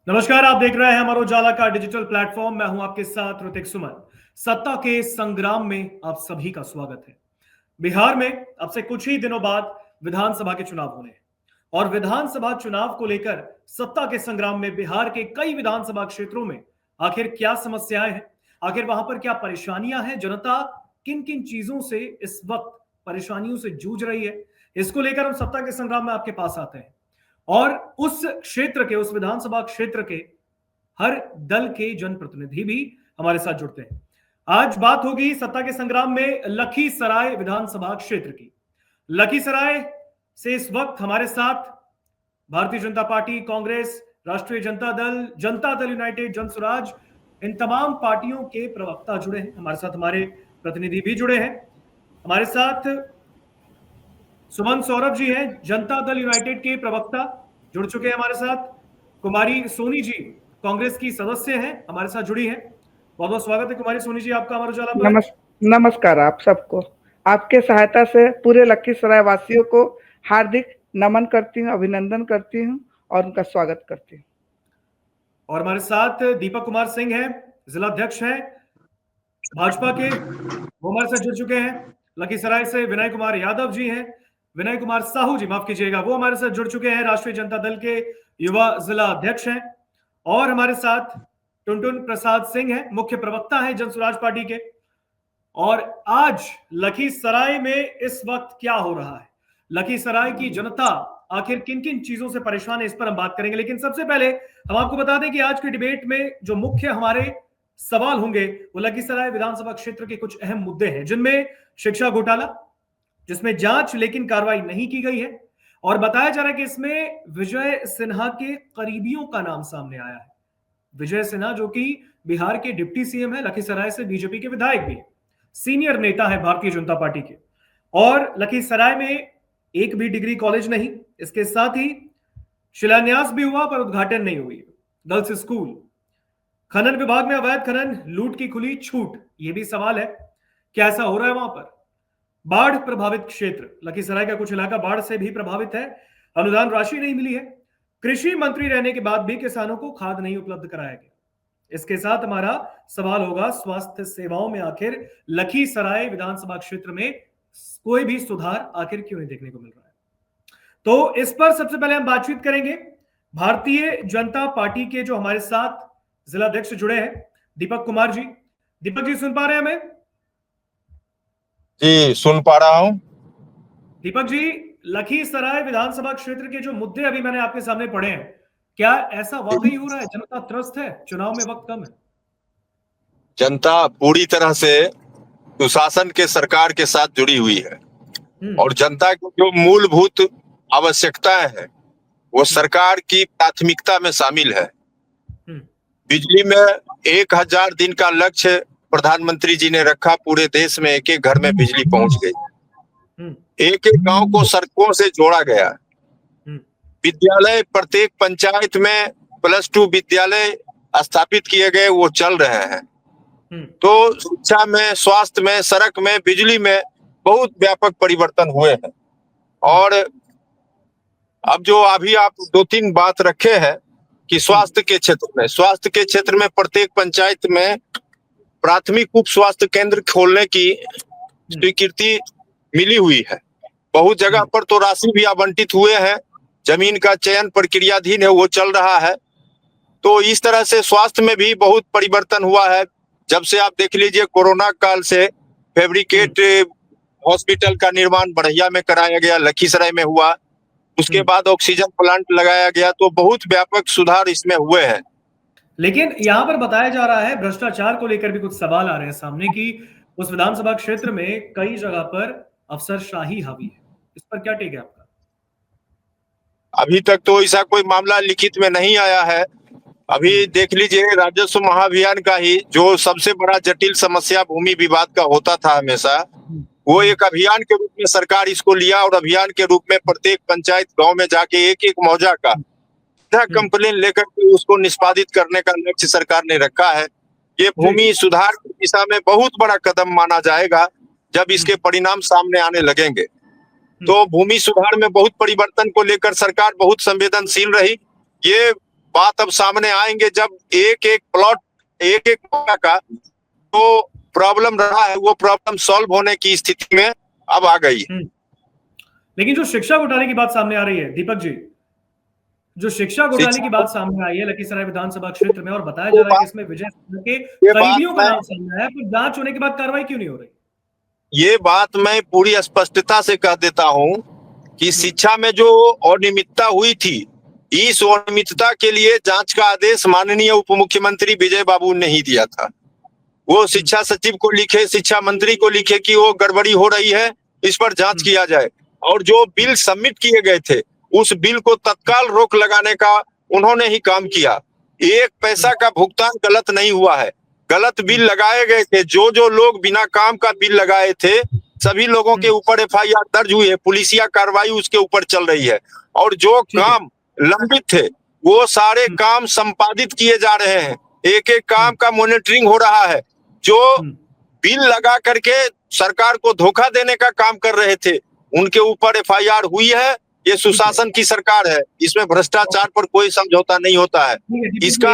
नमस्कार, आप देख रहे हैं अमर उजाला का डिजिटल प्लेटफॉर्म। मैं हूं आपके साथ ऋतिक सुमन। सत्ता के संग्राम में आप सभी का स्वागत है। बिहार में अब से कुछ ही दिनों बाद विधानसभा के चुनाव होने हैं और विधानसभा चुनाव को लेकर सत्ता के संग्राम में बिहार के कई विधानसभा क्षेत्रों में आखिर क्या समस्याएं हैं, आखिर वहां पर क्या परेशानियां हैं, जनता किन किन चीजों से इस वक्त परेशानियों से जूझ रही है, इसको लेकर हम सत्ता के संग्राम में आपके पास आते हैं। और उस क्षेत्र के, उस विधानसभा क्षेत्र के हर दल के जनप्रतिनिधि भी हमारे साथ जुड़ते हैं। आज बात होगी सत्ता के संग्राम में लखीसराय विधानसभा क्षेत्र की। लखीसराय से इस वक्त हमारे साथ भारतीय जनता पार्टी, कांग्रेस, राष्ट्रीय जनता दल यूनाइटेड, जनसुराज, इन तमाम पार्टियों के प्रवक्ता जुड़े हैं। हमारे साथ हमारे प्रतिनिधि भी जुड़े हैं। हमारे साथ सुमन सौरभ जी हैं, जनता दल यूनाइटेड के प्रवक्ता जुड़ चुके हैं हमारे साथ। कुमारी सोनी जी कांग्रेस की सदस्य हैं, हमारे साथ जुड़ी हैं। बहुत बहुत स्वागत है कुमारी सोनी जी आपका अमर उजाला पर। नमस्कार आप सबको। आपके सहायता से पूरे लखीसराय वासियों को हार्दिक नमन करती हूँ, अभिनंदन करती हूँ और उनका स्वागत करती हूँ। और हमारे साथ दीपक कुमार सिंह हैं, जिला अध्यक्ष हैं भाजपा के, वो हमारे साथ जुड़ चुके हैं। लखीसराय से विनय कुमार यादव जी हैं, विनय कुमार साहू जी माफ कीजिएगा, वो हमारे साथ जुड़ चुके हैं, राष्ट्रीय जनता दल के युवा जिला अध्यक्ष हैं। और हमारे साथ टुनटुन प्रसाद सिंह हैं, मुख्य प्रवक्ता हैं जनसुराज पार्टी के। और आज लखीसराय में इस वक्त क्या हो रहा है, लखीसराय की जनता आखिर किन किन चीजों से परेशान है, इस पर हम बात करेंगे। लेकिन सबसे पहले हम आपको बता दें कि आज की डिबेट में जो मुख्य हमारे सवाल होंगे वो लखीसराय विधानसभा क्षेत्र के कुछ अहम मुद्दे हैं, जिनमें शिक्षा घोटाला, जिसमें जांच लेकिन कार्रवाई नहीं की गई है, और बताया जा रहा है कि इसमें विजय सिन्हा के करीबियों का नाम सामने आया है। विजय सिन्हा जो कि बिहार के डिप्टी सीएम है, लखीसराय से बीजेपी के विधायक भी, सीनियर नेता है भारतीय जनता पार्टी के। और लखीसराय में एक भी डिग्री कॉलेज नहीं, इसके साथ ही शिलान्यास भी हुआ पर उद्घाटन नहीं हुई। गर्ल्स स्कूल, खनन विभाग में अवैध खनन, लूट की खुली छूट, यह भी सवाल है क्या ऐसा हो रहा है वहां पर। बाढ़ प्रभावित क्षेत्र, लखीसराय का कुछ इलाका बाढ़ से भी प्रभावित है, अनुदान राशि नहीं मिली है। कृषि मंत्री रहने के बाद भी किसानों को खाद नहीं उपलब्ध कराया गया। इसके साथ हमारा सवाल होगा स्वास्थ्य सेवाओं में आखिर लखीसराय विधानसभा क्षेत्र में कोई भी सुधार आखिर क्यों नहीं देखने को मिल रहा है। तो इस पर सबसे पहले हम बातचीत करेंगे भारतीय जनता पार्टी के जो हमारे साथ जिला अध्यक्ष जुड़े हैं, दीपक कुमार जी। दीपक जी सुन पा रहे हैं हमें? जी सुन पा रहा हूं। दीपक जी, लखीसराय विधानसभा क्षेत्र के जो मुद्दे अभी मैंने आपके सामने पढ़े हैं, क्या ऐसा वाकई हो रहा है जनता त्रस्त है, चुनाव में वक्त कम है? जनता पूरी तरह से सुशासन के सरकार के साथ जुड़ी हुई है और जनता की जो मूलभूत आवश्यकताएं हैं वो सरकार की प्राथमिकता में शामिल है। बिजली में 1000 दिन का लक्ष्य प्रधानमंत्री जी ने रखा, पूरे देश में एक एक घर में बिजली पहुंच गई, एक एक गांव को सड़कों से जोड़ा गया। विद्यालय प्रत्येक पंचायत में +2 विद्यालय स्थापित किए गए, वो चल रहे हैं। तो शिक्षा में, स्वास्थ्य में, सड़क में, बिजली में बहुत व्यापक परिवर्तन हुए हैं। और अब जो अभी आप 2-3 बात रखे हैं कि स्वास्थ्य के क्षेत्र में प्रत्येक पंचायत में प्राथमिक उप स्वास्थ्य केंद्र खोलने की स्वीकृति मिली हुई है। बहुत जगह पर तो राशि भी आवंटित हुए हैं, जमीन का चयन प्रक्रियाधीन है, वो चल रहा है। तो इस तरह से स्वास्थ्य में भी बहुत परिवर्तन हुआ है। जब से आप देख लीजिए कोरोना काल से फैब्रिकेट हॉस्पिटल का निर्माण बढ़िया में कराया गया, लखीसराय में हुआ, उसके बाद ऑक्सीजन प्लांट लगाया गया, तो बहुत व्यापक सुधार इसमें हुए हैं। लेकिन यहाँ पर बताया जा रहा है भ्रष्टाचार को लेकर भी कुछ सवाल आ रहे हैं सामने कि उस विधानसभा क्षेत्र में कई जगह पर अफसरशाही हावी है, इस पर क्या टेक है आपका? अभी तक तो ऐसा कोई मामला लिखित में नहीं आया है। अभी देख लीजिए राजस्व महाअभियान का ही जो सबसे बड़ा जटिल समस्या भूमि विवाद का होता था हमेशा, वो एक अभियान के रूप में सरकार इसको लिया और अभियान के रूप में प्रत्येक पंचायत गांव में जाके एक एक मौजा का कंप्लेन लेकर के उसको निष्पादित करने का लक्ष्य सरकार ने रखा है। ये भूमि सुधार की दिशा में बहुत बड़ा कदम माना जाएगा जब इसके परिणाम सामने आने लगेंगे। तो भूमि सुधार में बहुत परिवर्तन को लेकर सरकार बहुत संवेदनशील रही। ये बात अब सामने आएंगे जब एक एक प्लॉट एक एक का तो प्रॉब्लम रहा है वो प्रॉब्लम सॉल्व होने की स्थिति में अब आ गई। लेकिन जो शिक्षा घोटाले की बात सामने आ रही है दीपक जी, जो शिक्षा घोटाले की बात सामने आई है लखीसराय विधानसभा क्षेत्र में और बताया जा रहा है कि इसमें विजय सिन्हा के करीबियों का नाम सामने आया है, फिर जांच होने के बाद कार्रवाई क्यों नहीं हो रही? ये बात मैं पूरी स्पष्टता से कह देता हूं कि शिक्षा में जो अनियमितता हुई थी, इस अनियमितता के लिए जांच का आदेश माननीय उप मुख्यमंत्री विजय बाबू ने ही दिया था। वो शिक्षा सचिव को लिखे, शिक्षा मंत्री को लिखे कि वो गड़बड़ी हो रही है, इस पर जांच किया जाए। और जो बिल सबमिट किए गए थे उस बिल को तत्काल रोक लगाने का उन्होंने ही काम किया। एक पैसा का भुगतान गलत नहीं हुआ है, गलत बिल लगाए गए थे। जो जो लोग बिना काम का बिल लगाए थे सभी लोगों के ऊपर FIR दर्ज हुई है, पुलिसिया कार्रवाई उसके ऊपर चल रही है। और जो काम लंबित थे वो सारे काम संपादित किए जा रहे हैं, एक एक काम का मॉनिटरिंग हो रहा है। जो बिल लगा करके सरकार को धोखा देने का काम कर रहे थे उनके ऊपर FIR हुई है। ये सुशासन की सरकार है, इसमें भ्रष्टाचार पर कोई समझौता नहीं होता है। इसका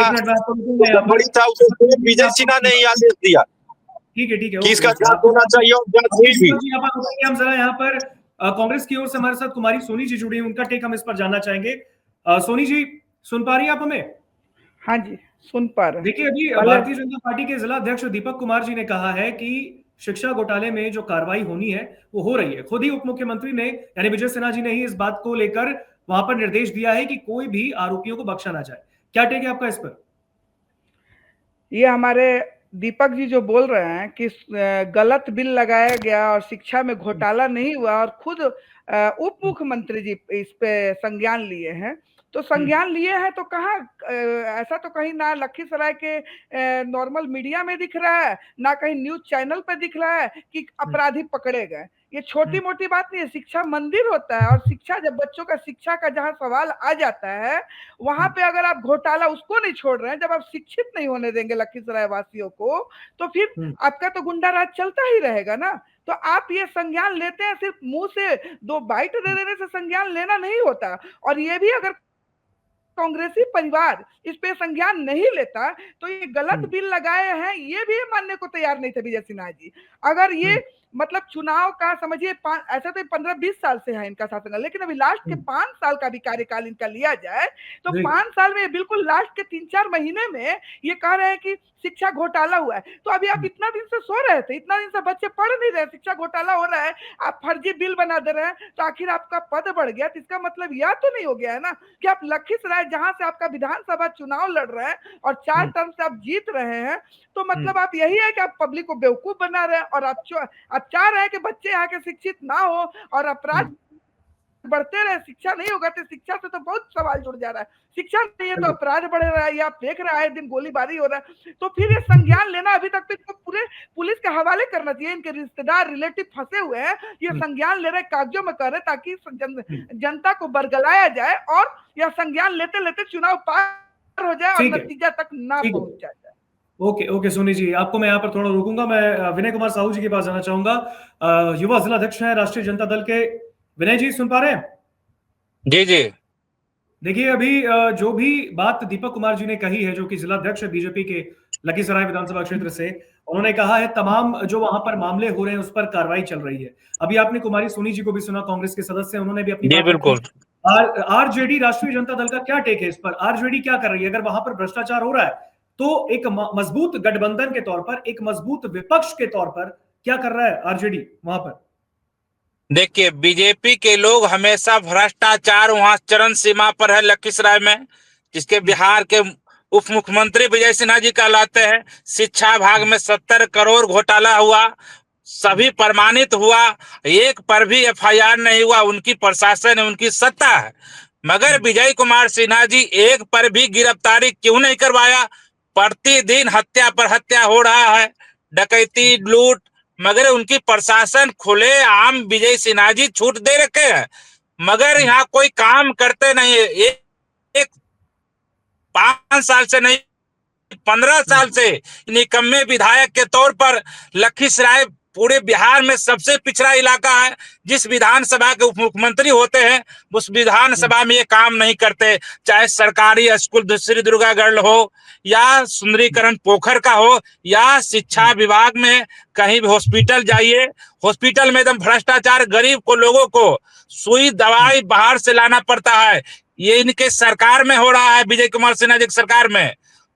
बड़ी था उसे विजय सिन्हा ने ही आदेश दिया ठीक है कि इसका जांच होना चाहिए और जांच हुई भी। हम जरा यहाँ पर कांग्रेस की ओर से हमारे साथ कुमारी सोनी जी जुड़ी, उनका टेक हम इस पर जानना चाहेंगे। सोनी जी सुन पा रही हैं आप हमें? हाँ जी सुन पा रहे हैं। देखिए अभी भारतीय जनता पार्टी के जिला अध्यक्ष दीपक कुमार जी ने कहा है कि शिक्षा घोटाले में जो कार्रवाई होनी है वो हो रही है। खुद ही उप मुख्यमंत्री ने यानी विजय सिन्हा जी ने ही इस बात को लेकर वहां पर निर्देश दिया है कि कोई भी आरोपियों को बख्शा ना जाए। क्या टेक है आपका इस पर? ये हमारे दीपक जी जो बोल रहे हैं कि गलत बिल लगाया गया और शिक्षा में घोटाला नहीं हुआ और खुद उप मुख्यमंत्री जी इस पे संज्ञान लिए हैं, तो संज्ञान लिए हैं तो कहाँ ऐसा तो कहीं ना लखीसराय के नॉर्मल मीडिया में दिख रहा है, ना कहीं न्यूज चैनल पे दिख रहा है कि अपराधी पकड़े गए। ये छोटी मोटी बात नहीं है, शिक्षा मंदिर होता है और शिक्षा जब बच्चों का शिक्षा का जहाँ सवाल आ जाता है वहां पे अगर आप घोटाला उसको नहीं छोड़ रहे हैं, जब आप शिक्षित नहीं होने देंगे लखीसराय वासियों को, तो फिर आपका तो गुंडा राज चलता ही रहेगा ना। तो आप ये संज्ञान लेते हैं, सिर्फ मुंह से 2 बाइट दे देने से संज्ञान लेना नहीं होता। और ये भी अगर कांग्रेसी परिवार इस पे संज्ञान नहीं लेता तो ये गलत बिल लगाए हैं ये भी मानने को तैयार नहीं थे विजय सिन्हा जी। अगर ये मतलब चुनाव का समझिए ऐसा तो 15-20 साल से है इनका शासन, लेकिन अभी लास्ट के 5 साल का भी कार्यकाल इनका लिया जाए तो 5 साल में बिल्कुल लास्ट के 3-4 महीने में ये कह रहे हैं कि शिक्षा घोटाला हुआ है। तो अभी आप इतना दिन से सो रहे थे, इतना दिन से बच्चे पढ़ नहीं रहे, शिक्षा घोटाला हो रहा है, आप फर्जी बिल बना दे रहे हैं, तो आखिर आपका पद बढ़ गया तो इसका मतलब यह तो नहीं हो गया है ना कि आप लखीसराय जहां से आपका विधानसभा चुनाव लड़ रहे हैं और 4 टर्म से आप जीत रहे हैं, तो मतलब आप यही है कि आप पब्लिक को बेवकूफ बना रहे हैं और आप चाह रहे हैं कि बच्चे यहाँ के शिक्षित ना हो और अपराध बढ़ते रहे। शिक्षा नहीं होगा तो शिक्षा से तो बहुत सवाल जुड़ जा रहा है, शिक्षा नहीं है तो अपराध बढ़ रहा है, या आप देख रहे हैं दिन गोलीबारी हो रहा है। तो फिर ये संज्ञान लेना अभी तक तो इसको पूरे पुलिस के हवाले करना चाहिए। इनके रिश्तेदार रिलेटिव फंसे हुए हैं, ये संज्ञान ले रहे कागजों में कर रहे ताकि जनता को बरगलाया जाए और यह संज्ञान लेते लेते चुनाव पार हो जाए और नतीजा तक ना पहुंच जाए। ओके सोनी जी, आपको मैं यहाँ पर थोड़ा रोकूंगा। मैं विनय कुमार साहू जी के पास जाना चाहूंगा, युवा जिला अध्यक्ष हैं राष्ट्रीय जनता दल के। विनय जी सुन पा रहे हैं? जी जी। देखिए अभी जो भी बात दीपक कुमार जी ने कही है, जो कि जिला अध्यक्ष है बीजेपी के लखीसराय विधानसभा क्षेत्र से, उन्होंने कहा है तमाम जो वहां पर मामले हो रहे हैं उस पर कार्रवाई चल रही है। अभी आपने कुमारी सोनी जी को भी सुना, कांग्रेस के सदस्य, उन्होंने भी अपनी बिल्कुल। आरजेडी राष्ट्रीय जनता दल का क्या टेक है इस पर? आरजेडी क्या कर रही है? अगर वहां पर भ्रष्टाचार हो रहा है तो एक मजबूत गठबंधन के तौर पर, एक मजबूत विपक्ष के तौर पर क्या कर रहा है आरजेडी वहां पर? देखिए बीजेपी के लोग हमेशा भ्रष्टाचार वहां चरम सीमा पर है लखीसराय में, जिसके बिहार के उप मुख्यमंत्री विजय सिन्हा जी कहलाते हैं। शिक्षा विभाग में 70 करोड़ घोटाला हुआ, सभी प्रमाणित हुआ, एक पर भी FIR नहीं हुआ। उनकी प्रशासन है, उनकी सत्ता है, मगर विजय कुमार सिन्हा जी एक पर भी गिरफ्तारी क्यों नहीं करवाया? प्रतिदिन हत्या पर हत्या हो रहा है, डकैती, लूट, मगर उनकी प्रशासन खुले आम विजय सिन्हा जी छूट दे रखे हैं, मगर यहाँ कोई काम करते नहीं है। एक 5 साल से नहीं 15 साल से निकम्मे विधायक के तौर पर लखीसराय पूरे बिहार में सबसे पिछड़ा इलाका है। जिस विधानसभा के उप मुख्यमंत्री होते हैं उस विधानसभा में ये काम नहीं करते, चाहे सरकारी स्कूल श्री दुर्गागढ़ हो या सुंदरीकरण पोखर का हो या शिक्षा विभाग में कहीं भी हॉस्पिटल जाइए, हॉस्पिटल में एकदम भ्रष्टाचार, गरीब को लोगों को सुई दवाई बाहर से लाना पड़ता है। ये इनके सरकार में हो रहा है, विजय कुमार सिन्हा जी की सरकार में।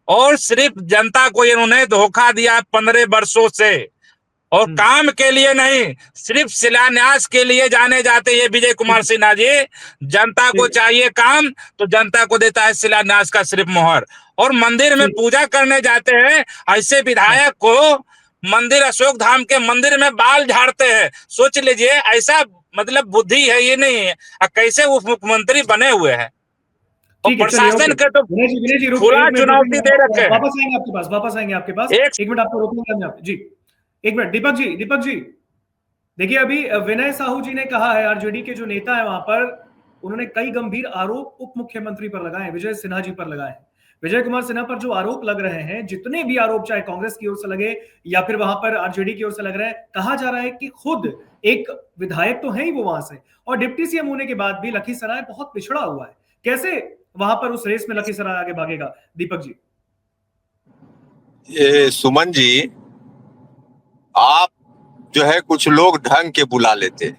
और सिर्फ जनता को इन्होंने धोखा दिया 15 वर्षों से, और काम के लिए नहीं, सिर्फ शिलान्यास के लिए जाने जाते ये विजय कुमार सिन्हा जी। जनता को चाहिए काम तो जनता को देता है शिलान्यास का सिर्फ मोहर। और मंदिर में पूजा करने जाते हैं, ऐसे विधायक को मंदिर अशोक धाम के मंदिर में बाल झाड़ते हैं। सोच लीजिए, ऐसा मतलब बुद्धि है ये नहीं है, कैसे उप मुख्यमंत्री बने हुए हैं। और प्रशासन के तो खुला चुनौती दे रखे हैं। वापस आएंगे आपके पास, वापस आएंगे आपके पास। एक मिनट आपको रोकूंगा जी, एक मिनट। दीपक जी देखिए, अभी विनय साहू जी ने कहा है, आरजेडी के जो नेता है वहां पर, उन्होंने कई गंभीर आरोप उप मुख्यमंत्री पर लगाए, विजय सिन्हा जी पर लगाए। विजय कुमार सिन्हा पर जो आरोप लग रहे हैं, जितने भी आरोप चाहे कांग्रेस की ओर से लगे या फिर वहां पर आरजेडी की ओर से लग रहे हैं, कहा जा रहा है कि खुद एक विधायक तो है ही वो वहां से, और डिप्टी सीएम होने के बाद भी लखीसराय बहुत पिछड़ा हुआ है। कैसे वहां पर उस रेस में लखीसराय आगे भागेगा? दीपक जी। ये सुमन जी, आप जो है कुछ लोग ढंग के बुला लेते,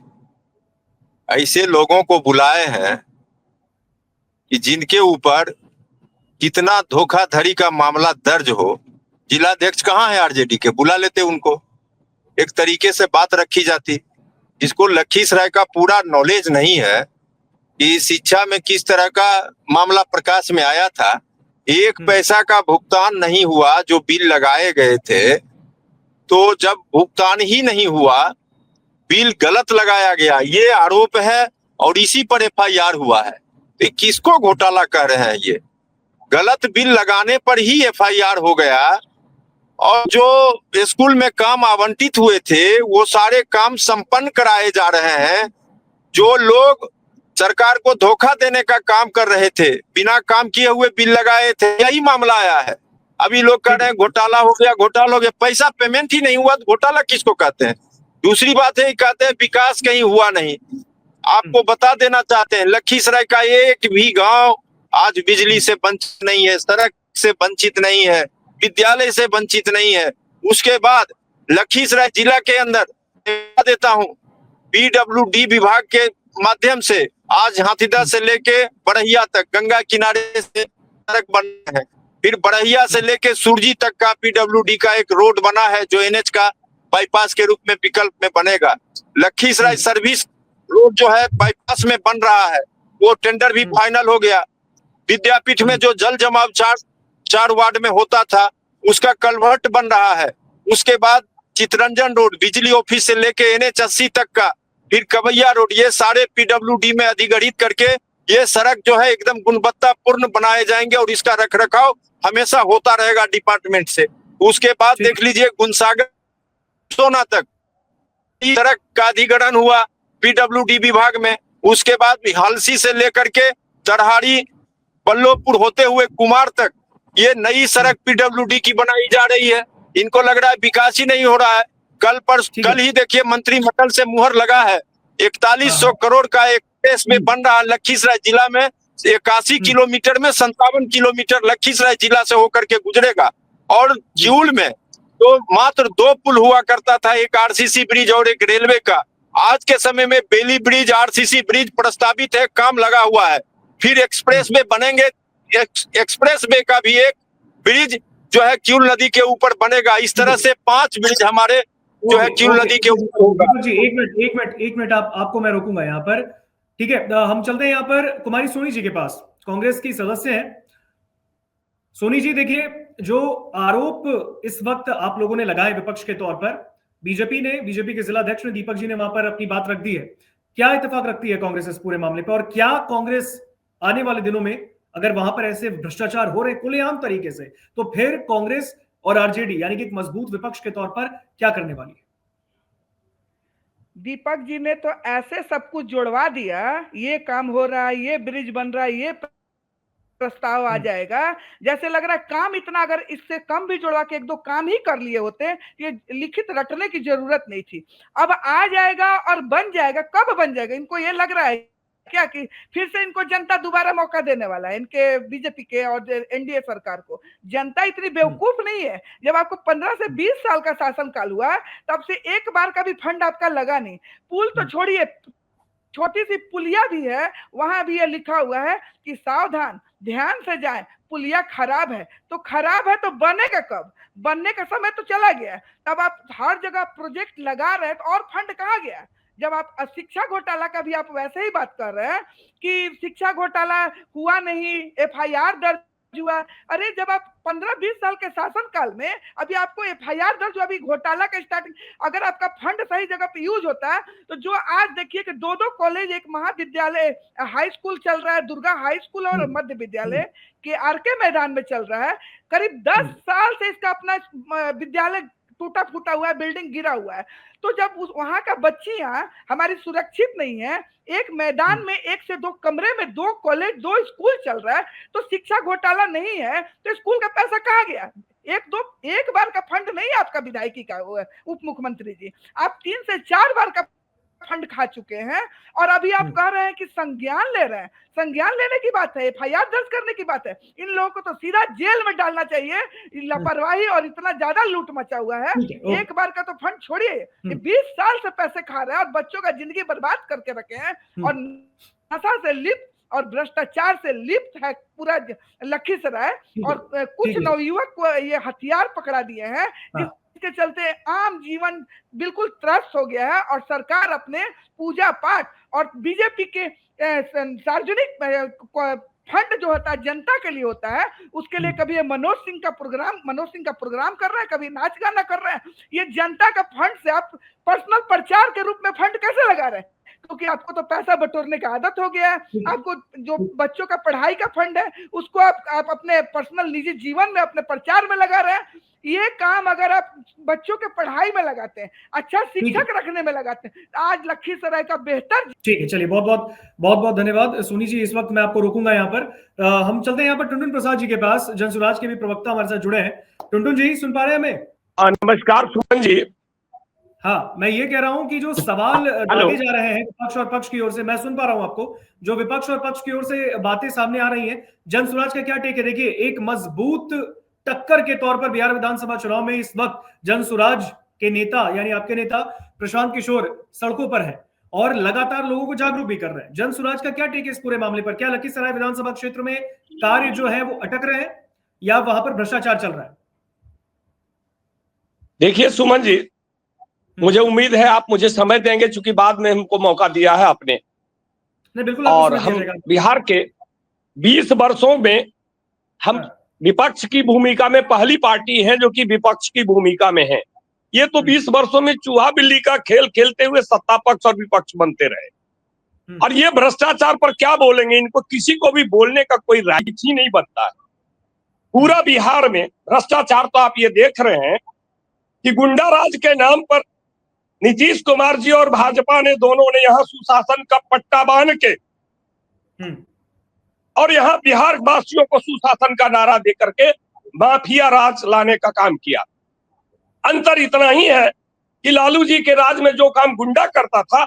ऐसे लोगों को बुलाए हैं कि जिनके ऊपर कितना धोखाधड़ी का मामला दर्ज हो। जिलाध्यक्ष कहाँ है आरजेडी के, बुला लेते उनको, एक तरीके से बात रखी जाती। जिसको लखीसराय का पूरा नॉलेज नहीं है कि शिक्षा में किस तरह का मामला प्रकाश में आया था, एक पैसा का भुगतान नहीं हुआ, जो बिल लगाए गए थे, तो जब भुगतान ही नहीं हुआ, बिल गलत लगाया गया, ये आरोप है और इसी पर एफआईआर हुआ है। तो किसको घोटाला कह रहे हैं? ये गलत बिल लगाने पर ही एफआईआर हो गया, और जो स्कूल में काम आवंटित हुए थे वो सारे काम संपन्न कराए जा रहे हैं। जो लोग सरकार को धोखा देने का काम कर रहे थे, बिना काम किए हुए बिल लगाए थे, यही मामला आया है। अभी लोग कह रहे हैं घोटाला हो गया, घोटाला हो गया। पैसा पेमेंट ही नहीं हुआ तो घोटाला किसको कहते हैं? दूसरी बात है, कहते हैं विकास कहीं हुआ नहीं। आपको बता देना चाहते हैं, लखीसराय का एक भी गांव आज बिजली से वंचित नहीं है, सड़क से वंचित नहीं है, विद्यालय से वंचित नहीं है। उसके बाद लखीसराय जिला के अंदर देता हूं, पीडब्ल्यूडी विभाग के माध्यम से आज हाथीदह से लेके बड़हिया तक गंगा किनारे से सड़क बना है। फिर बड़हिया से लेके सुरजी तक का पीडब्ल्यूडी का एक रोड बना है, जो एनएच का बाईपास के रूप में विकल्प में बनेगा। लखीसराय सर्विस रोड जो है बाईपास में बन रहा है, वो टेंडर भी फाइनल हो गया। विद्यापीठ में जो जल जमाव चार वार्ड में होता था, उसका कलवर्ट बन रहा है। उसके बाद चितरंजन रोड बिजली ऑफिस से लेके एनएच 80 तक का, फिर कवैया रोड, ये सारे पीडब्ल्यूडी में अधिग्रहित करके ये सड़क जो है एकदम गुणवत्तापूर्ण बनाए जाएंगे, और इसका रखरखाव हमेशा होता रहेगा डिपार्टमेंट से। उसके बाद देख लीजिए गुनसागर सोना तक सड़क का अधिग्रहण हुआ पीडब्ल्यूडी विभाग में। उसके बाद हलसी से लेकर के चढ़ाड़ी बल्लोपुर होते हुए कुमार तक ये नई सड़क पीडब्ल्यूडी की बनाई जा रही है। इनको लग रहा है विकास ही नहीं हो रहा है। कल ही देखिए मंत्रिमंडल से मुहर लगा है, 4100 करोड़ का एक देश में बन रहा है लखीसराय जिला में। 81 किलोमीटर में 57 किलोमीटर लखीसराय जिला से होकर के गुजरेगा। और जिउल में तो मात्र 2 पुल हुआ करता था, एक आरसीसी ब्रिज और एक रेलवे का। आज के समय में बेली ब्रिज, आरसीसी ब्रिज प्रस्तावित है, काम लगा हुआ है। फिर एक्सप्रेस वे बनेंगे, एक्सप्रेस वे का भी एक ब्रिज जो है किउल नदी के ऊपर बनेगा। इस तरह से 5 ब्रिज हमारे जो है किउल नदी के ऊपर होगा। जी एक मिनट आपको मैं रोकूंगा यहाँ पर, ठीक है? हम चलते हैं यहाँ पर कुमारी सोनी जी के पास, कांग्रेस की सदस्य हैं। सोनी जी देखिए, जो आरोप इस वक्त आप लोगों ने लगाए विपक्ष के तौर पर, बीजेपी के जिलाध्यक्ष ने, दीपक जी ने वहां पर अपनी बात रख दी है। क्या इत्तेफाक रखती है कांग्रेस इस पूरे मामले पर, और क्या कांग्रेस आने वाले दिनों में अगर वहां पर ऐसे भ्रष्टाचार हो रहे खुलेआम तरीके से, तो फिर कांग्रेस और आरजेडी यानी कि एक मजबूत विपक्ष के तौर पर क्या करने वाली है? दीपक जी ने तो ऐसे सब कुछ जोड़वा दिया, ये काम हो रहा है, ये ब्रिज बन रहा है, ये प्रस्ताव आ जाएगा। जैसे लग रहा है काम इतना, अगर इससे कम भी जुड़वा के एक दो काम ही कर लिए होते, ये लिखित रटने की जरूरत नहीं थी। अब आ जाएगा और बन जाएगा। कब बन जाएगा? इनको ये लग रहा है क्या कि फिर से इनको जनता दोबारा मौका देने वाला है, इनके बीजेपी के और एनडीए सरकार को? जनता इतनी बेवकूफ नहीं है। जब आपको 15 से 20 साल का शासनकाल हुआ, तब से एक बार का भी फंड आपका लगा नहीं। पुल तो छोड़िए, छोटी सी पुलिया भी है, वहां भी ये लिखा हुआ है कि सावधान, ध्यान से जाएं, पुलिया खराब है। तो खराब है तो बनेगा कब? बनने का समय तो चला गया। तब आप हर जगह प्रोजेक्ट लगा रहे हैं, तो और फंड कहाँ गया? जब आप शिक्षा घोटाला का भी आप वैसे ही बात कर रहे हैं कि शिक्षा घोटाला हुआ नहीं, एफआईआर दर्ज हुआ। अरे जब आप 15-20 साल के शासनकाल में अभी आपको एफआईआर दर्ज हुआ, अभी घोटाला का स्टार्टिंग, अगर आपका फंड सही जगह पे यूज होता है तो जो आज देखिए कि दो कॉलेज, एक महाविद्यालय हाई स्कूल चल रहा है, दुर्गा हाई स्कूल और मध्य विद्यालय के आरके मैदान में चल रहा है। करीब 10 साल से इसका अपना विद्यालय टूटा फूटा हुआ है, बिल्डिंग गिरा हुआ है। तो जब वहां का बच्चियां हमारी सुरक्षित नहीं है, एक मैदान में 1 से 2 कमरे में 2 कॉलेज 2 स्कूल चल रहा है, तो शिक्षा घोटाला नहीं है तो स्कूल का पैसा कहाँ गया? एक बार का फंड नहीं आपका विधायकी का उप मुख्यमंत्री जी, आप 3 से 4 बार का फंड खा चुके हैं। और अभी आप कह रहे हैं कि संज्ञान ले रहे हैं। संज्ञान लेने की बात है, एफआईआर दर्ज करने की बात है। इन लोगों को तो सीधा जेल में डालना चाहिए। लापरवाही और इतना ज्यादा लूट मचा हुआ है। एक बार का तो फंड छोड़िए, 20 साल से पैसे खा रहे हैं और बच्चों का जिंदगी बर्बाद करके रखे हैं, और नशा से लिप्त और भ्रष्टाचार से लिप्त है पूरा लखीसराय। और कुछ नवयुवक को ये हथियार पकड़ा दिए हैं, के चलते आम जीवन बिल्कुल त्रस्त हो गया है। और सरकार अपने पूजा पाठ और बीजेपी के सार्वजनिक फंड जो होता है जनता के लिए होता है, उसके लिए कभी मनोज सिंह का प्रोग्राम कर रहे हैं, कभी नाच गाना कर रहे हैं। ये जनता का फंड से आप पर्सनल प्रचार के रूप में फंड कैसे लगा रहे हैं? क्योंकि आपको तो पैसा बटोरने का आदत हो गया है। आपको जो बच्चों का पढ़ाई का फंड है, उसको आप अपने पर्सनल निजी जीवन में, अपने प्रचार में लगा रहे हैं। ये काम अगर आप बच्चों के पढ़ाई में लगाते हैं, अच्छा शिक्षक रखने में लगाते हैं, आज लखीसराय का बेहतर। ठीक है, चलिए बहुत धन्यवाद सोनी जी। इस वक्त मैं आपको रोकूंगा यहाँ पर। हम चलते हैं यहाँ पर टुनटुन प्रसाद जी के पास, जनसुराज के भी प्रवक्ता हमारे साथ जुड़े हैं। टुनटुन जी सुन पा रहे हैं हमें? नमस्कार सुमन जी। हाँ, मैं ये कह रहा हूं कि जो सवाल डाले जा रहे हैं विपक्ष और पक्ष की ओर से, मैं सुन पा रहा हूं आपको। जो विपक्ष और पक्ष की ओर से बातें सामने आ रही हैं, जनसुराज का क्या टेक है? देखिए, एक मजबूत टक्कर के तौर पर बिहार विधानसभा चुनाव में इस वक्त जनसुराज के नेता यानी आपके नेता प्रशांत किशोर सड़कों पर है और लगातार लोगों को जागरूक भी कर रहे हैं। जनसुराज का क्या टेक है इस पूरे मामले पर? क्या लखीसराय विधानसभा क्षेत्र में कार्य जो है वो अटक रहे हैं या वहां पर भ्रष्टाचार चल रहा है? देखिए सुमन जी, मुझे उम्मीद है आप मुझे समय देंगे, चूंकि बाद में हमको मौका दिया है आपने। नहीं, बिल्कुल। और हम बिहार के 20 वर्षों में हम विपक्ष की भूमिका में पहली पार्टी है जो कि विपक्ष की भूमिका में है। ये तो 20 वर्षों में चूहा बिल्ली का खेल खेलते हुए सत्ता पक्ष और विपक्ष बनते रहे। और ये भ्रष्टाचार पर क्या बोलेंगे? इनको किसी को भी बोलने का कोई राइट ही नहीं बनता है। पूरा बिहार में भ्रष्टाचार तो आप ये देख रहे हैं कि गुंडा राज के नाम पर नीतीश कुमार जी और भाजपा ने दोनों ने यहाँ सुशासन का पट्टा बांध के और यहाँ बिहार वासियों को सुशासन का नारा दे करके माफिया राज लाने का काम किया। अंतर इतना ही है कि लालू जी के राज में जो काम गुंडा करता था,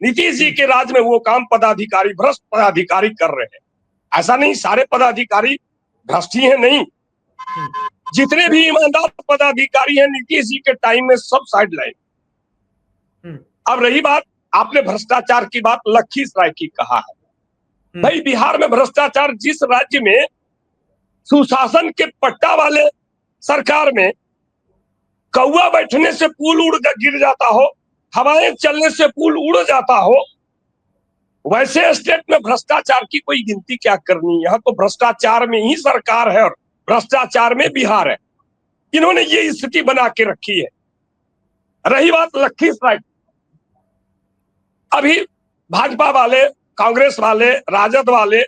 नीतीश जी के राज में वो काम पदाधिकारी, भ्रष्ट पदाधिकारी कर रहे हैं। ऐसा नहीं सारे पदाधिकारी भ्रष्ट ही है, नहीं। जितने भी ईमानदार पदाधिकारी हैं नीतीश जी के टाइम में सब साइड लाइन। अब रही बात, आपने भ्रष्टाचार की बात लखीसराय की कहा है। भाई बिहार में भ्रष्टाचार, जिस राज्य में सुशासन के पट्टा वाले सरकार में कौवा बैठने से पुल उड़ गिर जाता हो, हवाएं चलने से पुल उड़ जाता हो, वैसे स्टेट में भ्रष्टाचार की कोई गिनती क्या करनी। यहाँ तो भ्रष्टाचार में ही सरकार है और भ्रष्टाचार में बिहार है। इन्होंने ये स्थिति बना के रखी है। रही बात लखीसराय, अभी भाजपा वाले, कांग्रेस वाले, राजद वाले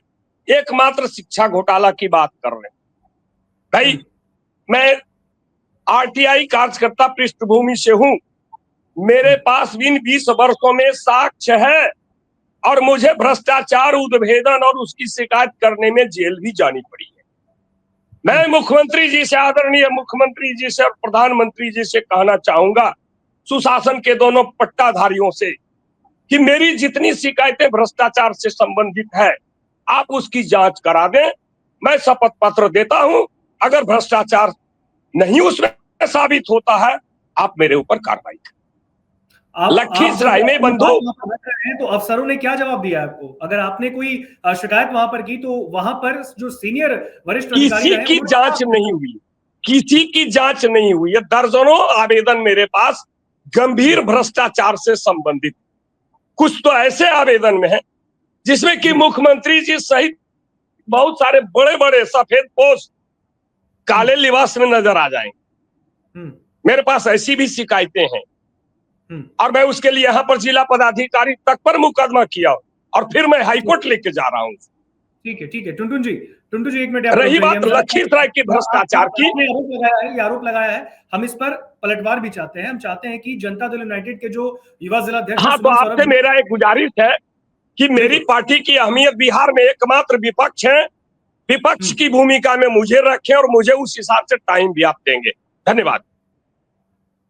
एकमात्र शिक्षा घोटाला की बात कर रहे हैं। भाई मैं आरटीआई कार्यकर्ता पृष्ठभूमि से हूं, मेरे पास इन 20 वर्षों में साक्ष्य है और मुझे भ्रष्टाचार उद्भेदन और उसकी शिकायत करने में जेल भी जानी पड़ी है। मैं मुख्यमंत्री जी से, आदरणीय मुख्यमंत्री जी से और प्रधानमंत्री जी से कहना चाहूंगा, सुशासन के दोनों पट्टाधारियों से, कि मेरी जितनी शिकायतें भ्रष्टाचार से संबंधित है आप उसकी जांच करा दें। मैं शपथ पत्र देता हूं, अगर भ्रष्टाचार नहीं उसमें साबित होता है आप मेरे ऊपर कार्रवाई करें। लखीसराय में बंधु तो अफसरों ने क्या जवाब दिया आपको? अगर आपने कोई शिकायत वहां पर की तो वहां पर जो सीनियर वरिष्ठ अधिकारी किसी की जांच नहीं हुई, किसी की जांच नहीं हुई है। दर्जनों आवेदन मेरे पास गंभीर भ्रष्टाचार से संबंधित, कुछ तो ऐसे आवेदन में है जिसमें कि मुख्यमंत्री जी सहित बहुत सारे बड़े बड़े सफेद पोस्ट काले लिबास में नजर आ जाएंगे। मेरे पास ऐसी भी शिकायतें हैं और मैं उसके लिए यहाँ पर जिला पदाधिकारी तक पर मुकदमा किया और फिर मैं हाईकोर्ट लेके जा रहा हूँ। ठीक है टुनटुन जी एक मिनट। रही बात लखीसराय की भ्रष्टाचार की, आरोप लगाया है, हम इस पर पलटवार भी चाहते हैं। हम चाहते हैं कि जनता दल यूनाइटेड के जो युवा जिला अध्यक्ष, हाँ, तो आपसे मेरा एक गुजारिश है कि मेरी पार्टी की अहमियत बिहार में एकमात्र विपक्ष है, विपक्ष की भूमिका में मुझे रखें और मुझे उस हिसाब से टाइम भी आप देंगे। धन्यवाद।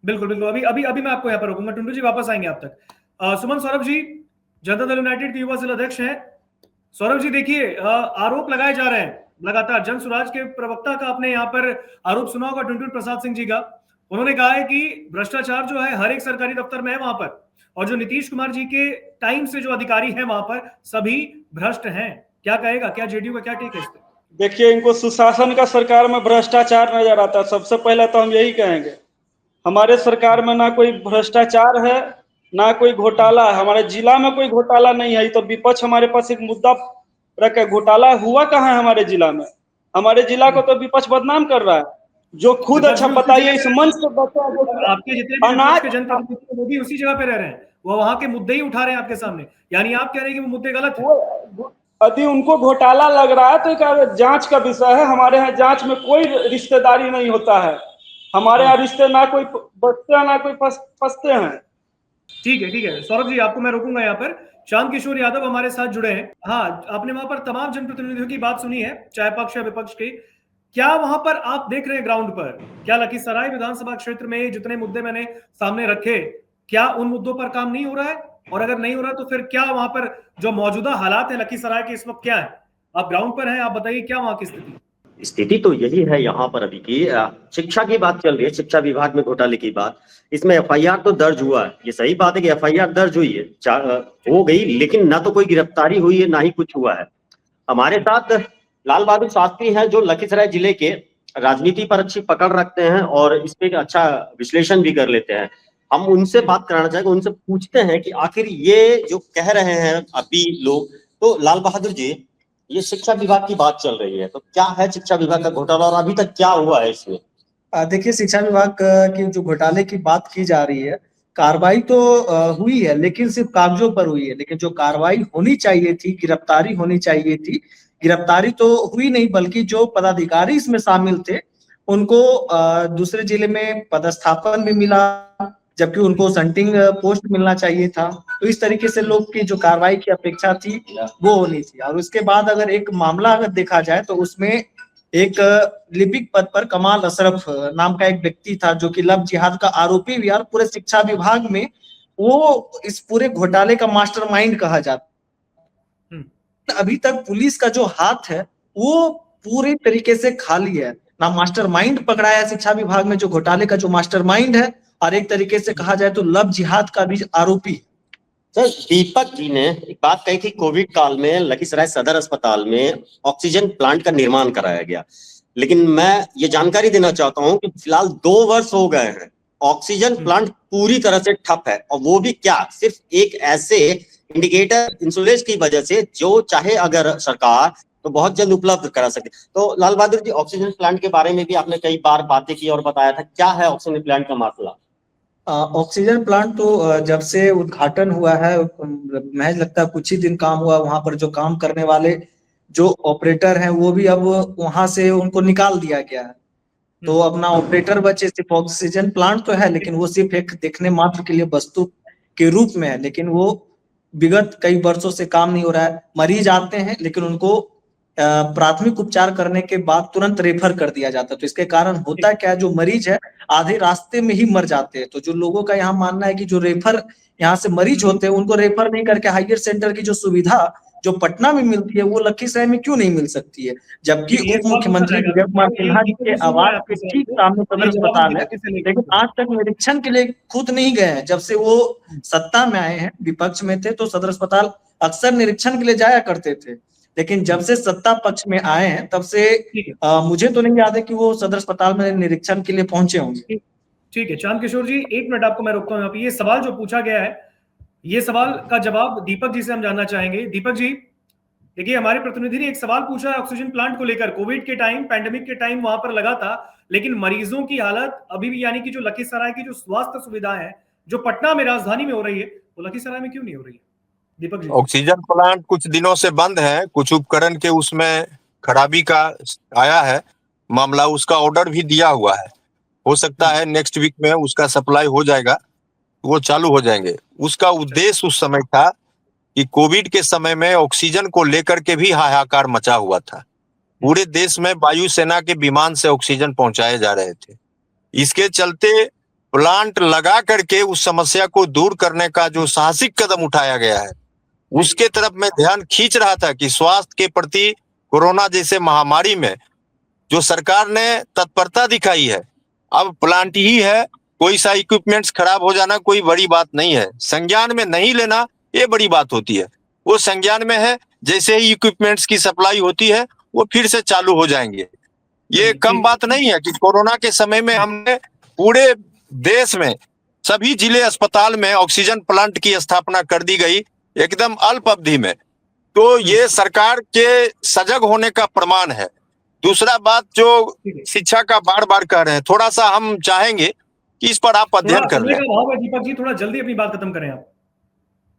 बिल्कुल अभी मैं आपको यहाँ पर रोकूंगा। टुंडू जी वापस आएंगे आप तक। सुमन सौरभ जी जनता दल यूनाइटेड के युवा जिला अध्यक्ष हैं। सौरभ जी देखिए, आरोप लगाए जा रहे हैं लगातार। जन स्वराज के प्रवक्ता का आपने यहाँ पर आरोप सुना होगा, टुनटुन प्रसाद सिंह जी का। उन्होंने कहा है कि भ्रष्टाचार जो है हर एक सरकारी दफ्तर में है वहां पर, और जो नीतीश कुमार जी के टाइम से जो अधिकारी हैं वहां पर सभी भ्रष्ट हैं। क्या कहेगा, क्या जेडीयू का क्या टेक है इस पे? देखिए, इनको सुशासन का सरकार में भ्रष्टाचार नजर आता है। सबसे पहले तो हम यही कहेंगे, हमारे सरकार में ना कोई भ्रष्टाचार है ना कोई घोटाला है। हमारे जिला में कोई घोटाला नहीं है। तो विपक्ष हमारे पास एक मुद्दा रखे, घोटाला हुआ कहाँ है हमारे जिला में? हमारे जिला को तो विपक्ष बदनाम कर रहा है। जो खुद अच्छा बताइए इस मंच से बचा, आपके जितने भी जनप्रतिनिधि वो भी उसी जगह पे रह रहे हैं, वो वहां के मुद्दे ही उठा रहे हैं आपके सामने। यानी आप कह रहे हैं कि वो मुद्दे गलत है। यदि उनको घोटाला लग रहा है तो एक जांच का विषय है। हमारे यहाँ जांच में कोई रिश्तेदारी नहीं होता है। हमारे यहाँ रिश्ते ना कोई बचते हैं ना कोई फंसते हैं। ठीक है सौरभ जी, आपको मैं रोकूंगा यहाँ पर। श्याम किशोर यादव हमारे साथ जुड़े हैं। हाँ, आपने वहां पर तमाम जनप्रतिनिधियों की बात सुनी है, चाहे पक्ष या विपक्ष की। क्या वहां पर आप देख रहे हैं ग्राउंड पर, क्या लखीसराय विधानसभा क्षेत्र में जितने मुद्दे मैंने सामने रखे, क्या उन मुद्दों पर काम नहीं हो रहा है? और अगर नहीं हो रहा तो फिर क्या वहां पर जो मौजूदा हालात है लखीसराय के इस वक्त क्या है? आप ग्राउंड पर हैं, आप बताइए क्या वहां की स्थिति तो यही है यहाँ पर अभी की। शिक्षा की बात चल रही है, शिक्षा विभाग में घोटाले की बात। इसमें एफआईआर तो दर्ज हुआ है, ये सही बात है कि एफआईआर दर्ज हुई है, हो गई, लेकिन ना तो कोई गिरफ्तारी हुई है ना ही कुछ हुआ है। हमारे साथ लाल बहादुर शास्त्री हैं जो लखीसराय जिले के राजनीति पर अच्छी पकड़ रखते हैं और इस पे अच्छा विश्लेषण भी कर लेते हैं। हम उनसे बात कराना चाहेंगे, उनसे पूछते हैं कि आखिर ये जो कह रहे हैं अभी लोग, तो लाल बहादुर जी, ये शिक्षा विभाग की बात चल रही है, तो क्या है शिक्षा विभाग का घोटाला और अभी तक क्या हुआ है इसमें? देखिए, शिक्षा विभाग की जो घोटाले की बात की जा रही है, कार्रवाई तो हुई है लेकिन सिर्फ कागजों पर हुई है। लेकिन जो कार्रवाई होनी चाहिए थी, गिरफ्तारी होनी चाहिए थी, गिरफ्तारी तो हुई नहीं, बल्कि जो पदाधिकारी इसमें शामिल थे उनको दूसरे जिले में पदस्थापन भी मिला, जबकि उनको सेंटिंग पोस्ट मिलना चाहिए था। तो इस तरीके से लोग की जो कार्रवाई की अपेक्षा थी वो होनी थी। और उसके बाद अगर एक मामला अगर देखा जाए तो उसमें एक लिपिक पद पर कमाल अशरफ नाम का एक व्यक्ति था जो कि लव जिहाद का आरोपी भी, और पूरे शिक्षा विभाग में वो इस पूरे घोटाले का मास्टरमाइंड कहा जाता। अभी तक पुलिस का जो हाथ है वो पूरी तरीके से खाली है। ना मास्टरमाइंड पकड़ाया है शिक्षा विभाग में, जो घोटाले का जो मास्टरमाइंड है, और एक तरीके से कहा जाए तो लव जिहाद का भी आरोपी। सर, दीपक जी ने एक बात कही थी, कोविड काल में लखीसराय सदर अस्पताल में ऑक्सीजन प्लांट का निर्माण कराया गया, लेकिन मैं ये जानकारी देना चाहता हूं कि फिलहाल 2 वर्ष हो गए हैं, ऑक्सीजन प्लांट पूरी तरह से ठप है, और वो भी क्या, सिर्फ एक ऐसे इंडिकेटर इंसुलेज की वजह से जो चाहे अगर सरकार तो बहुत जल्द उपलब्ध करा सकती। तो लाल बहादुर जी, ऑक्सीजन प्लांट के बारे में भी आपने कई बार बातें की और बताया था, क्या है ऑक्सीजन प्लांट का मसला? ऑक्सीजन प्लांट तो जब से उद्घाटन हुआ है, महज लगता है कुछ ही दिन काम हुआ, वहां पर जो काम करने वाले जो ऑपरेटर हैं वो भी अब वहां से उनको निकाल दिया गया है। तो अपना ऑपरेटर बचे, सिर्फ ऑक्सीजन प्लांट तो है लेकिन वो सिर्फ एक देखने मात्र के लिए वस्तु के रूप में है, लेकिन वो विगत कई वर्षों से काम नहीं हो रहा है। मरीज आते हैं लेकिन उनको प्राथमिक उपचार करने के बाद तुरंत रेफर कर दिया जाता है। तो इसके कारण होता क्या है, जो मरीज है आधे रास्ते में ही मर जाते हैं। तो जो लोगों का यहाँ मानना है कि जो रेफर यहाँ से मरीज होते हैं उनको रेफर नहीं करके हायर सेंटर की जो सुविधा जो पटना में मिलती है वो लखीसराय में क्यों नहीं मिल सकती है, जबकि उप मुख्यमंत्री विजय कुमार सिन्हा जी के आवास के ठीक सामने सदर अस्पताल है, लेकिन आज तक निरीक्षण के लिए खुद नहीं गए हैं। जब से वो सत्ता में आए हैं, विपक्ष में थे तो सदर अस्पताल अक्सर निरीक्षण के लिए जाया करते थे, लेकिन जब से सत्ता पक्ष में आए हैं तब से मुझे तो नहीं याद है कि वो सदर अस्पताल में निरीक्षण के लिए पहुंचे होंगे। ठीक है चांद किशोर जी, 1 मिनट आपको मैं रोकता हूँ यहाँ पे। ये सवाल जो पूछा गया है, ये सवाल का जवाब दीपक जी से हम जानना चाहेंगे। दीपक जी, देखिए हमारे प्रतिनिधि ने एक सवाल पूछा है ऑक्सीजन प्लांट को लेकर। कोविड के टाइम, पैंडेमिक के टाइम वहां पर लगा था, लेकिन मरीजों की हालत अभी भी, यानी कि जो लखीसराय की जो स्वास्थ्य सुविधा है जो पटना में राजधानी में हो रही है, वो लखीसराय में क्यों नहीं हो रही है? दीपक जी। ऑक्सीजन प्लांट कुछ दिनों से बंद है, कुछ उपकरण के उसमें खराबी का आया है मामला, उसका ऑर्डर भी दिया हुआ है। हो सकता है नेक्स्ट वीक में उसका सप्लाई हो जाएगा, वो चालू हो जाएंगे। उसका उद्देश्य उस समय था कि कोविड के समय में ऑक्सीजन को लेकर के भी हाहाकार मचा हुआ था। पूरे देश में वायुसेना के विमान से ऑक्सीजन पहुंचाए जा रहे थे। इसके चलते प्लांट लगा करके उस समस्या को दूर करने का जो साहसिक कदम उठाया गया है, उसके तरफ मैं ध्यान खींच रहा था कि स्वास्थ्य के प्रति कोरोना जैसे महामारी में जो सरकार ने तत्परता दिखाई है, अब प्लांट ही है, कोई सा इक्विपमेंट्स खराब हो जाना कोई बड़ी बात नहीं है। संज्ञान में नहीं लेना ये बड़ी बात होती है। वो संज्ञान में है, जैसे ही इक्विपमेंट्स की सप्लाई होती है वो फिर से चालू हो जाएंगे। ये कम बात नहीं है कि कोरोना के समय में हमने पूरे देश में सभी जिले अस्पताल में ऑक्सीजन प्लांट की स्थापना कर दी गई एकदम अल्प अवधि में। तो ये सरकार के सजग होने का प्रमाण है। दूसरा बात जो शिक्षा का बार बार कह रहे हैं, थोड़ा सा हम चाहेंगे कि इस पर आप अध्ययन कर लें। दीपक जी थोड़ा जल्दी अपनी बात खत्म करें आप।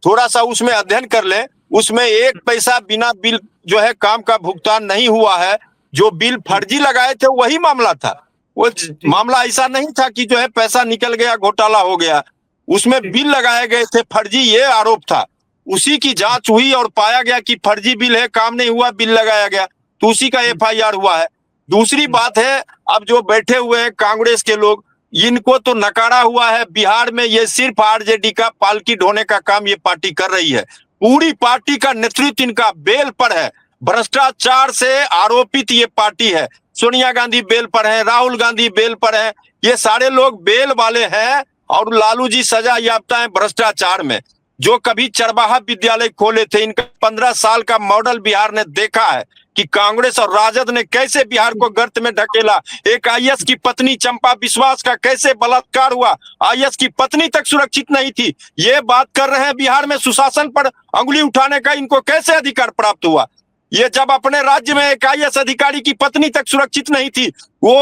थोड़ा सा उसमें अध्ययन कर लें। उसमें 1 पैसा बिना बिल जो है काम का भुगतान नहीं हुआ है। जो बिल फर्जी लगाए थे वही मामला था। वो मामला ऐसा नहीं था कि जो है पैसा निकल गया, घोटाला हो गया। उसमें बिल लगाए गए थे फर्जी, ये आरोप था। उसी की जांच हुई और पाया गया कि फर्जी बिल है, काम नहीं हुआ, बिल लगाया गया, तो उसी का FIR हुआ है। दूसरी बात है, अब जो बैठे हुए हैं कांग्रेस के लोग, इनको तो नकारा हुआ है। बिहार में ये सिर्फ RJD का पालकी ढोने का काम ये पार्टी कर रही है। पूरी पार्टी का नेतृत्व इनका बेल पर है। भ्रष्टाचार से आरोपित ये पार्टी है। सोनिया गांधी बेल पर है, राहुल गांधी बेल पर है, ये सारे लोग बेल वाले हैं। और लालू जी सजा याफ्ता है भ्रष्टाचार में। जो कभी चरवाहा विद्यालय खोले थे, इनका 15 साल का मॉडल बिहार ने देखा है कि कांग्रेस और राजद ने कैसे बिहार को गर्त में ढकेला। एक IAS की पत्नी चंपा विश्वास का कैसे बलात्कार हुआ, IAS की पत्नी तक सुरक्षित नहीं थी। ये बात कर रहे हैं बिहार में सुशासन पर अंगुली उठाने का इनको कैसे अधिकार प्राप्त हुआ। ये जब अपने राज्य में एक IAS अधिकारी की पत्नी तक सुरक्षित नहीं थी, वो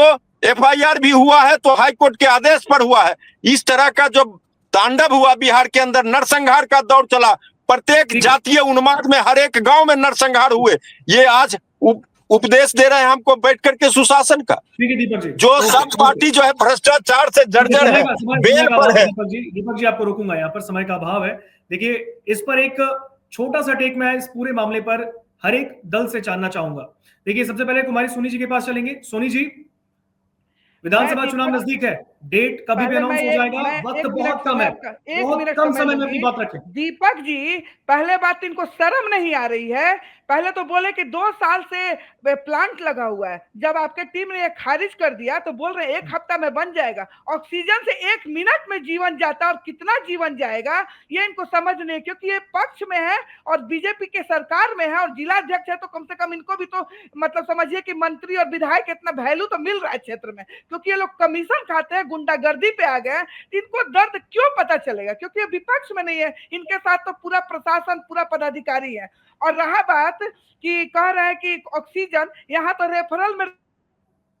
FIR भी हुआ है तो हाईकोर्ट के आदेश पर हुआ है। इस तरह का जो तांडव हुआ बिहार के अंदर, नरसंहार का दौर चला, प्रत्येक जातीय उन्माद में हर एक गांव में नरसंहार हुए। ये आज उपदेश दे रहे हैं हमको बैठ करके सुशासन का। दीपक जी, जो सब पार्टी जो है भ्रष्टाचार से जर्जर है, बेल पर है। दीपक जी आपको रोकूंगा, यहाँ पर समय का अभाव है। देखिए इस पर एक छोटा सा टेक मैं इस पूरे मामले पर हर एक दल से जानना चाहूंगा। देखिए सबसे पहले कुमारी सोनी जी के पास चलेंगे। सोनी जी, विधानसभा चुनाव नजदीक है, डेट कभी भी अनाउंस हो जाएगा, वक्त बहुत कम है, बहुत कम समय में अपनी बात रखें। दीपक जी, पहले बात इनको शर्म नहीं आ रही है। पहले तो बोले कि 2 साल से प्लांट लगा हुआ है, जब आपके टीम ने खारिज कर दिया तो बोल रहे 1 हफ्ता में बन जाएगा। ऑक्सीजन से 1 मिनट में जीवन जाता है, और कितना जीवन जाएगा ये इनको समझ नहीं, क्योंकि ये पक्ष में है और बीजेपी के सरकार में है और जिला अध्यक्ष है, तो कम से कम इनको भी तो मतलब समझिए कि मंत्री और विधायक इतना वैल्यू तो मिल रहा है क्षेत्र में। क्योंकि ये लोग कमीशन खाते हैं, गुंडागर्दी पे आ गए, इनको दर्द क्यों पता चलेगा? क्योंकि ये विपक्ष में नहीं है, इनके साथ तो पूरा प्रशासन, पूरा पदाधिकारी है। और रहा बात कि कह रहे हैं कि ऑक्सीजन, यहाँ तो रेफरल में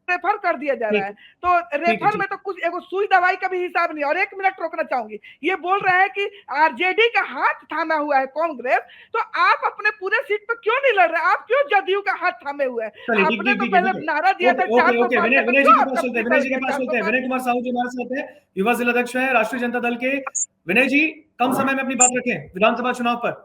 रेफर कर दिया जा रहा है। तो रेफर में तो कुछ एगो सुई दवाई का भी हिसाब नहीं। और 1 मिनट रोकना चाहूंगी, ये बोल रहे हैं कि आरजेडी का हाथ थामा हुआ है कांग्रेस, तो आप अपने पूरे सीट पर क्यों नहीं लड़ रहे? आप क्यों जदयू का हाथ थामे हुए हैं? आपने तो पहले नारा दिया था 400 विनय जी के पास चलते हैं, विनय कुमार साहू जी हमारे साथ हैं, युवा जिला अध्यक्ष है राष्ट्रीय जनता दल के। विनय जी, कम समय में अपनी बात रखें विधानसभा चुनाव पर।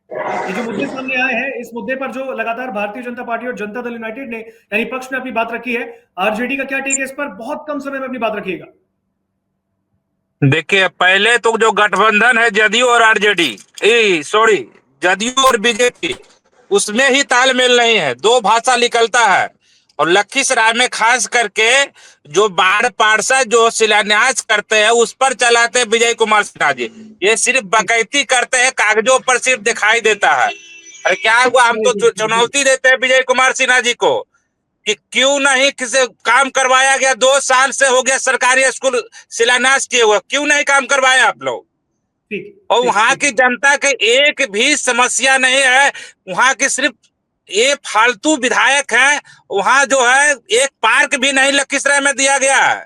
ये जो मुद्दे सामने आए हैं, इस मुद्दे पर जो लगातार भारतीय जनता पार्टी और जनता दल यूनाइटेड ने यानी पक्ष ने अपनी बात रखी है, आरजेडी का क्या टेक है इस पर? बहुत कम समय में अपनी बात रखिएगा। देखिए, पहले तो जो गठबंधन है जदयू और आरजेडी, जदयू और बीजेपी, उसमें ही तालमेल नहीं है, 2 भाषा निकलता है। और लखीसराय में खास करके जो बाढ़ पार्षद जो शिलान्यास करते हैं उस पर चलाते हैं विजय कुमार सिन्हा जी। ये सिर्फ बकैती करते हैं, कागजों पर सिर्फ दिखाई देता है। अरे क्या हुआ, हम तो चुनौती देते हैं विजय कुमार सिन्हा जी को कि क्यों नहीं किसी काम करवाया गया। 2 साल से हो गया सरकारी स्कूल शिलान्यास किए हुए, क्यों नहीं काम करवाया आप लोग? और वहां की जनता के एक भी समस्या नहीं है। वहां की सिर्फ ये फालतू विधायक हैं। वहां जो है एक पार्क भी नहीं लखीसराय में दिया गया है,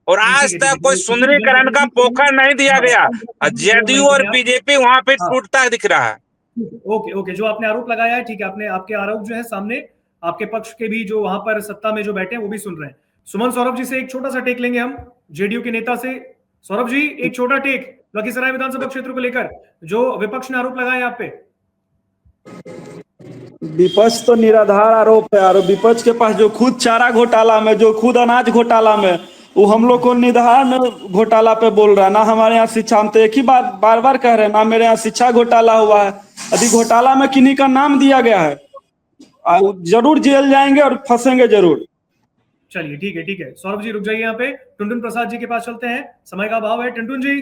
और आज तक कोई सुंदरीकरण का पोखर नहीं दिया गया। जदयू और बीजेपी वहां पे टूटता दिख रहा है। ओके, जो आपने आरोप लगाया है, ठीक है, आपने आपके आरोप जो है सामने आपके पक्ष के भी जो वहां पर सत्ता में जो बैठे हैं वो भी सुन रहे हैं। सुमन सौरभ जी से एक छोटा सा टेक लेंगे हम, जेडीयू के नेता से। सौरभ जी, एक छोटा टेक लखीसराय विधानसभा क्षेत्र को लेकर जो विपक्ष ने आरोप लगाए आप पे। विपक्ष तो निराधार आरोप है, और विपक्ष के पास जो खुद चारा घोटाला में, जो खुद अनाज घोटाला में, वो हम लोग को निधान घोटाला पे बोल रहा है। ना हमारे यहाँ शिक्षा, हम तो एक ही बात बार बार कह रहे हैं, ना मेरे यहाँ शिक्षा घोटाला हुआ है। यदि घोटाला में किन्हीं का नाम दिया गया है, जरूर जेल जाएंगे और फंसेंगे जरूर। चलिए, ठीक है सौरभ जी रुक जाइए यहाँ पे। टुनटुन प्रसाद जी के पास चलते हैं, समय का अभाव है। टुनटुन जी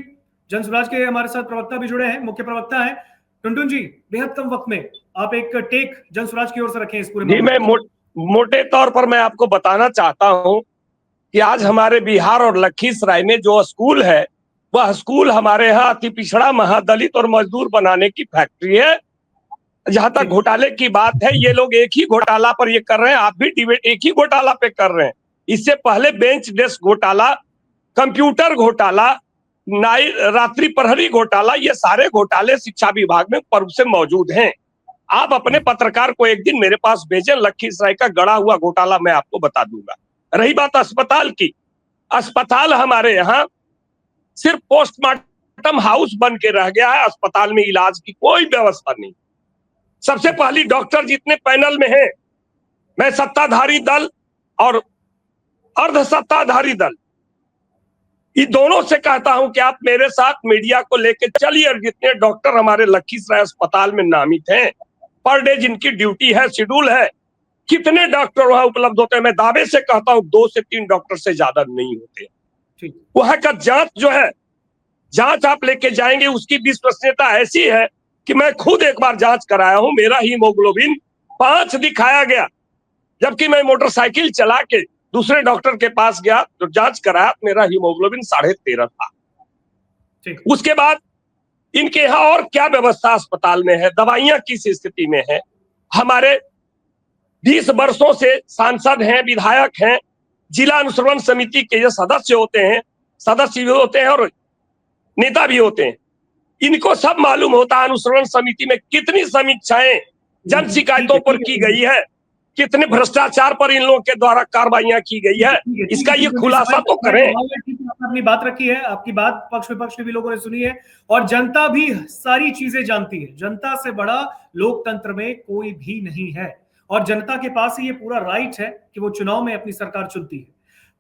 जनसुराज के हमारे साथ प्रवक्ता भी जुड़े हैं, मुख्य प्रवक्ता हैं। टुनटुन जी, बेहद कम वक्त में आप एक टेक जनसुराज की ओर से रखें इस पूरे। जी, मैं मोटे तौर पर मैं आपको बताना चाहता हूं कि आज हमारे बिहार और लखीसराय में जो स्कूल है, वह स्कूल हमारे यहाँ अति पिछड़ा, महादलित और मजदूर बनाने की फैक्ट्री है। जहां तक घोटाले की बात है, ये लोग एक ही घोटाला पर ये कर रहे हैं, आप भी डिबेट एक ही घोटाला पे कर रहे हैं। इससे पहले बेंच डेस्क घोटाला, कंप्यूटर घोटाला, रात्रि प्रहरी घोटाला, ये सारे घोटाले शिक्षा विभाग में पूर्व से मौजूद हैं। आप अपने पत्रकार को एक दिन मेरे पास भेजें, लखीसराय का गड़ा हुआ घोटाला मैं आपको बता दूंगा। रही बात अस्पताल की, अस्पताल हमारे यहाँ सिर्फ पोस्टमार्टम हाउस बन के रह गया है। अस्पताल में इलाज की कोई व्यवस्था नहीं। सबसे पहली डॉक्टर जितने पैनल में हैं, मैं सत्ताधारी दल और अर्ध सत्ताधारी दल, इन दोनों से कहता हूं कि आप मेरे साथ मीडिया को लेकर चलिए, और जितने डॉक्टर हमारे लखीसराय अस्पताल में नामित हैं, पर डे जिनकी ड्यूटी है, शेड्यूल है, कितने डॉक्टर वहां उपलब्ध होते हैं? मैं दावे से कहता हूं 2 से 3 डॉक्टर से ज्यादा नहीं होते। वहां का जांच जो है, जांच आप लेके जाएंगे, उसकी विश्वसनीयता ऐसी है कि मैं खुद एक बार जांच कराया हूं, मेरा हीमोग्लोबिन 5 दिखाया गया, जबकि मैं मोटरसाइकिल चला के दूसरे डॉक्टर के पास गया तो जांच कराया, मेरा हीमोग्लोबिन 13.5 था। उसके बाद इनके यहाँ और क्या व्यवस्था अस्पताल में है, दवाइयां किस स्थिति में है? हमारे 20 वर्षों से सांसद हैं, विधायक हैं, जिला अनुश्रवण समिति के जो सदस्य होते हैं, सदस्य भी होते हैं और नेता भी होते हैं, इनको सब मालूम होता है अनुश्रवण समिति में कितनी समीक्षाएं जन शिकायतों पर की गई है, कितने भ्रष्टाचार पर इन लोगों के द्वारा कार्रवाइयां की गई है। इसका ये खुलासा तो करें। अपनी बात रखी है, आपकी बात पक्ष विपक्ष के भी लोगों ने सुनी है, और जनता भी सारी चीजें जानती है। जनता से बड़ा लोकतंत्र में कोई भी नहीं है, और जनता के पास ही ये पूरा राइट है कि वो चुनाव में अपनी सरकार चुनती है।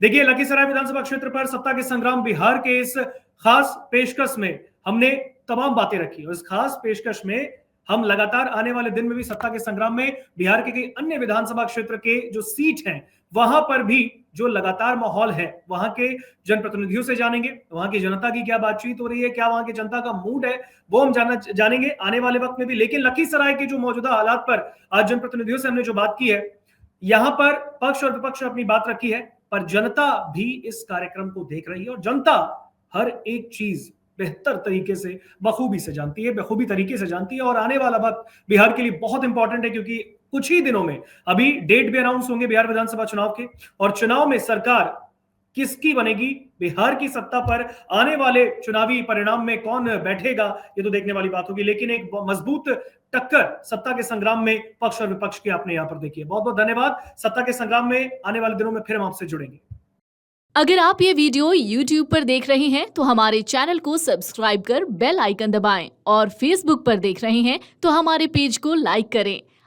देखिए, लखीसराय विधानसभा क्षेत्र पर सत्ता के संग्राम बिहार के इस खास पेशकश में हमने तमाम बातें रखी, और इस खास पेशकश में हम लगातार आने वाले दिन में भी सत्ता के संग्राम में बिहार के कई अन्य विधानसभा क्षेत्र के जो सीट हैं, वहां पर भी जो लगातार माहौल है, वहां के जनप्रतिनिधियों से जानेंगे, वहां की जनता की क्या बातचीत हो रही है, क्या वहां की जनता का मूड है, वो हम जानेंगे आने वाले वक्त में भी। लेकिन लखीसराय के जो मौजूदा हालात पर आज जनप्रतिनिधियों से हमने जो बात की है, यहां पर पक्ष और विपक्ष ने अपनी बात रखी है, पर जनता भी इस कार्यक्रम को देख रही है, और जनता हर एक चीज बेहतर तरीके से, बखूबी से जानती है, बखूबी तरीके से जानती है। और आने वाला वक्त बिहार के लिए बहुत इंपॉर्टेंट है, क्योंकि कुछ ही दिनों में अभी डेट भी अनाउंस होंगे बिहार विधानसभा चुनाव के, और चुनाव में सरकार किसकी बनेगी, बिहार की सत्ता पर आने वाले चुनावी परिणाम में कौन बैठेगा, ये तो देखने वाली बात होगी। लेकिन एक मजबूत टक्कर सत्ता के संग्राम में पक्ष और विपक्ष की आपने यहां पर देखी है। बहुत बहुत धन्यवाद। सत्ता के संग्राम में आने वाले दिनों में फिर हम आपसे जुड़ेंगे। अगर आप ये वीडियो YouTube पर देख रहे हैं तो हमारे चैनल को सब्सक्राइब कर बेल आइकन दबाएं, और Facebook पर देख रहे हैं तो हमारे पेज को लाइक करें।